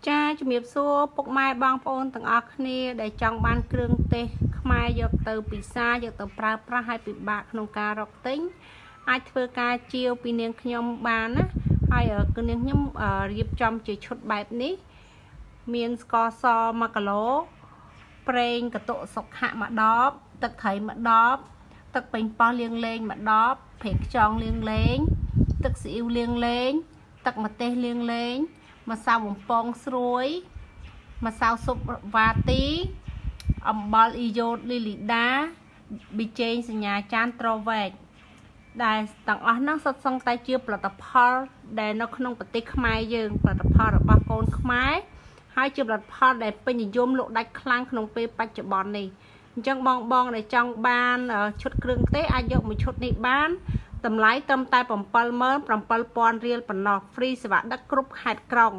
chaជំរាបសួរពុកម៉ែបងប្អូនទាំងអស់គ្នាដែលចង់បានគ្រឿងទេសខ្មែរយកទៅពិសាយកទៅប្រើប្រាស់ឲ្យពិបាកក្នុងការរកទិញអាចធ្វើការជាវពីនាងខ្ញុំបានណាហើយគឺនាងខ្ញុំរៀបចំជាឈុតបែបនេះមានស្ករស1គីឡូប្រេងកតុសុខៈ1ដបទឹកត្រី1ដបទឹកប៉េងប៉ោះលាងលេង1ដបប្រេងខ្យងលាងលេងទឹកស៊ីអ៊ីវលាងលេងទឹកម្ទេសលាងលេងម្សៅបំពងស្រួយម្សៅស៊ុបវ៉ាទីអំបិលអ៊ីយ៉ូតលីលីដាប៊ីចេងសញ្ញាចានត្រូវែកដែលទាំងអស់ហ្នឹងសុទ្ធសឹងតែជាផលិតផលដែលនៅក្នុងប្រទេសខ្មែរយើងផលិតផលរបស់កូនខ្មែរហើយជាផលិតផលដែលពេញនិយមលក់ដាច់ខ្លាំងក្នុងពេលបច្ចុប្បន្ននេះអញ្ចឹងបងដែលចង់បានឈុតគ្រឿងទេសអាចយកមួយឈុតនេះបានតម្លៃត្រឹមតែ 77,000 រៀលប៉ុណ្ណោះហ្វ្រីសេវាដឹកគ្រប់ខេត្តក្រុង